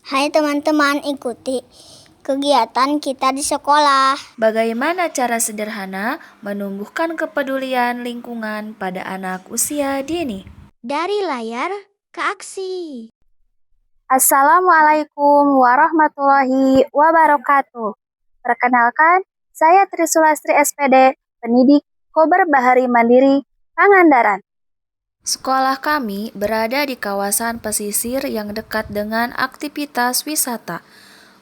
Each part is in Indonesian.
Hai teman-teman, ikuti kegiatan kita di sekolah. Bagaimana cara sederhana menumbuhkan kepedulian lingkungan pada anak usia dini? Dari layar ke aksi. Assalamualaikum warahmatullahi wabarakatuh. Perkenalkan, saya Trisulastri SPD, pendidik Kober Bahari Mandiri, Pangandaran. Sekolah kami berada di kawasan pesisir yang dekat dengan aktivitas wisata.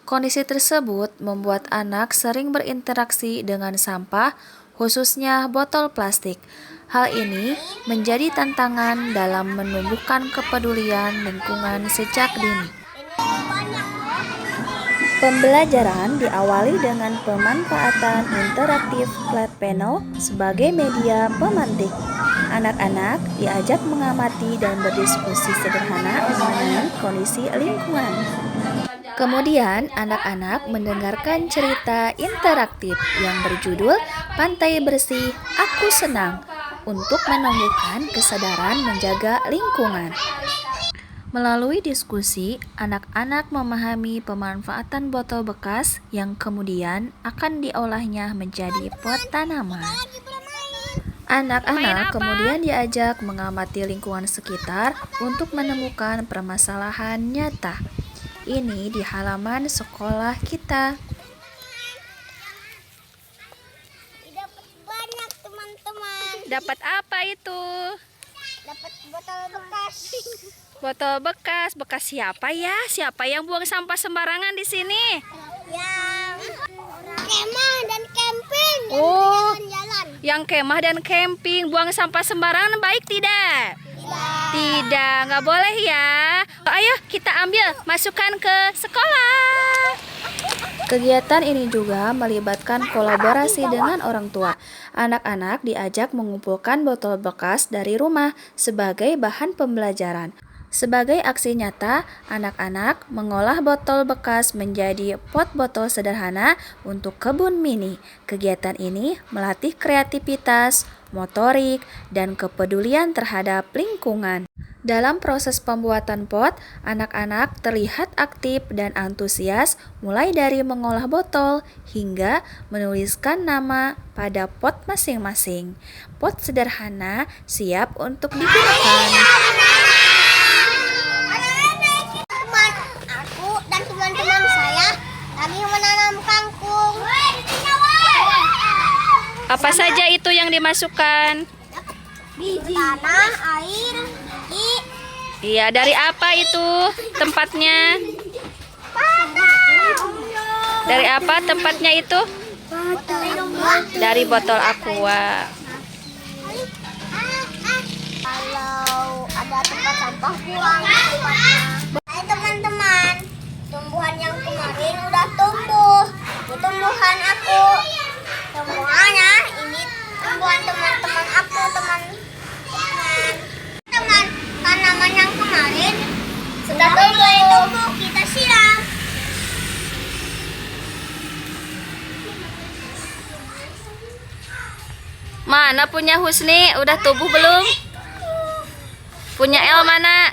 Kondisi tersebut membuat anak sering berinteraksi dengan sampah, khususnya botol plastik. Hal ini menjadi tantangan dalam menumbuhkan kepedulian lingkungan sejak dini. Pembelajaran diawali dengan pemanfaatan interaktif flat panel sebagai media pemantik. Anak-anak diajak mengamati dan berdiskusi sederhana mengenai kondisi lingkungan. Kemudian, anak-anak mendengarkan cerita interaktif yang berjudul Pantai Bersih, Aku Senang untuk menumbuhkan kesadaran menjaga lingkungan. Melalui diskusi, anak-anak memahami pemanfaatan botol bekas yang kemudian akan diolahnya menjadi pot tanaman. Anak-anak kemudian diajak mengamati lingkungan sekitar untuk menemukan permasalahan nyata. Ini di halaman sekolah kita. Dapat banyak teman-teman. Dapat apa itu? Dapat botol bekas. Botol bekas. Bekas siapa ya? Siapa yang buang sampah sembarangan di sini? Yang kemah dan camping. Oh, Jalan-jalan. yang kemah dan camping, buang sampah sembarangan baik tidak? Tidak, nggak boleh ya. Ayo kita ambil, masukkan ke sekolah. Kegiatan ini juga melibatkan kolaborasi dengan orang tua. Anak-anak diajak mengumpulkan botol bekas dari rumah sebagai bahan pembelajaran. Sebagai aksi nyata, anak-anak mengolah botol bekas menjadi pot botol sederhana untuk kebun mini. Kegiatan ini melatih kreativitas, motorik, dan kepedulian terhadap lingkungan. Dalam proses pembuatan pot, anak-anak terlihat aktif dan antusias mulai dari mengolah botol hingga menuliskan nama pada pot masing-masing. Pot sederhana siap untuk digunakan. Aku dan teman-teman saya lagi menanam kangkung. Apa saja itu yang dimasukkan? Biji. Tanah, air, biji. Iya, dari apa itu tempatnya? Dari apa tempatnya itu? Dari botol aqua. Kalau ada tempat sampah buang. Hai teman-teman, tumbuhan yang kemarin udah tumbuh. Ini tumbuhan aku. Semuanya ini tumbuhan teman-teman aku, teman tanaman yang kemarin sudah tumbuh. Kita siram. Mana punya Husni? Udah tumbuh belum? Punya El mana?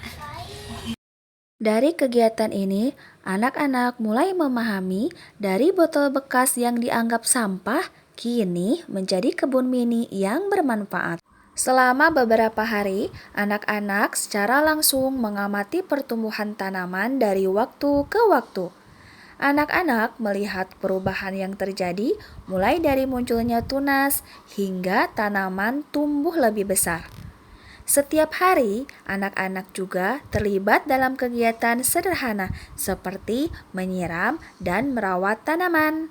Dari kegiatan ini, anak-anak mulai memahami dari botol bekas yang dianggap sampah kini menjadi kebun mini yang bermanfaat. Selama beberapa hari, anak-anak secara langsung mengamati pertumbuhan tanaman dari waktu ke waktu. Anak-anak melihat perubahan yang terjadi mulai dari munculnya tunas hingga tanaman tumbuh lebih besar. Setiap hari, anak-anak juga terlibat dalam kegiatan sederhana seperti menyiram dan merawat tanaman.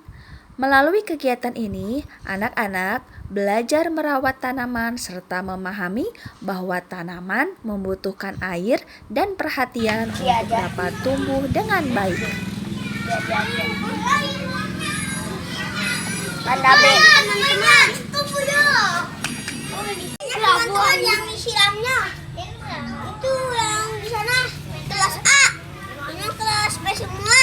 Melalui kegiatan ini, anak-anak belajar merawat tanaman serta memahami bahwa tanaman membutuhkan air dan perhatian untuk dapat tumbuh dengan baik. Tanda B. Teman-teman, tunggu dulu. Teman-teman yang disiramnya itu yang di sana kelas A, ini kelas B semua.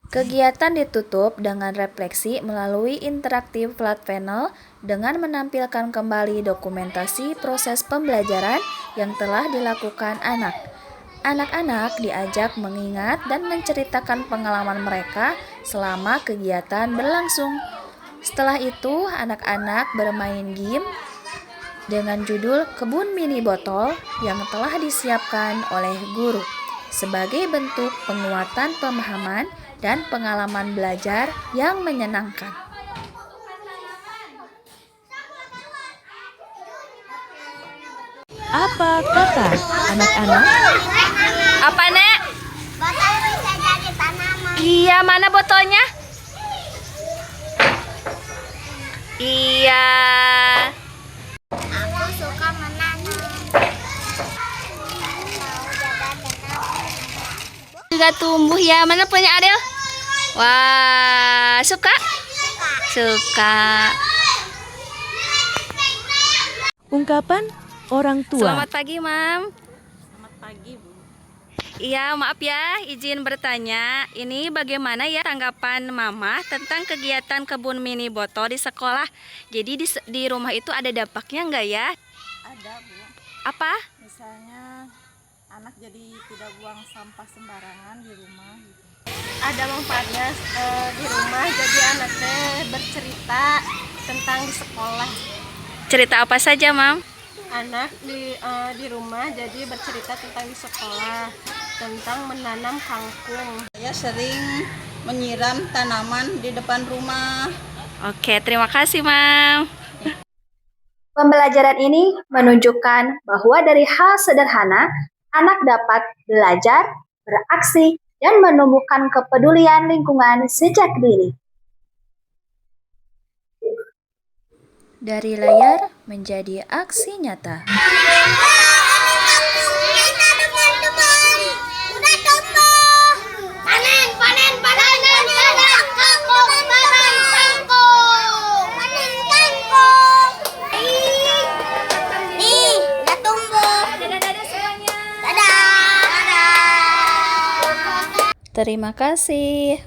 Kegiatan ditutup dengan refleksi melalui interaktif flat panel dengan menampilkan kembali dokumentasi proses pembelajaran yang telah dilakukan anak. Anak-anak diajak mengingat dan menceritakan pengalaman mereka selama kegiatan berlangsung. Setelah itu, anak-anak bermain game dengan judul Kebun Mini Botol yang telah disiapkan oleh guru sebagai bentuk penguatan pemahaman dan pengalaman belajar yang menyenangkan. Apa kata anak-anak? Apa, Nek? Botol bisa jadi tanaman. Iya, mana botolnya? Iya. Aku suka menanam. Mau jaga tanaman. Juga tumbuh ya. Mana punya Adel? Wah, suka? Suka. Ungkapan orang tua. Selamat pagi, Mam. Selamat pagi, Bu. Iya, maaf ya, izin bertanya. Ini bagaimana ya tanggapan Mama tentang kegiatan kebun mini botol di sekolah? Jadi di rumah itu ada dampaknya nggak ya? Ada, Bu. Apa? Misalnya anak jadi tidak buang sampah sembarangan di rumah gitu. Ada manfaatnya di rumah, jadi anak teh bercerita tentang di sekolah. Cerita apa saja, Mam? Anak di rumah jadi bercerita tentang di sekolah, tentang menanam kangkung. Saya sering menyiram tanaman di depan rumah. Oke, terima kasih, Mam. Pembelajaran ini menunjukkan bahwa dari hal sederhana, anak dapat belajar, beraksi, dan menumbuhkan kepedulian lingkungan sejak dini. Dari layar menjadi aksi nyata. Teman-teman, udah tumbuh. Panen, panen, panen, panen, kangkung, panen kangkung, panen kangkung. Nih, udah tumbuh. Dadah semuanya. Dadah. Terima kasih.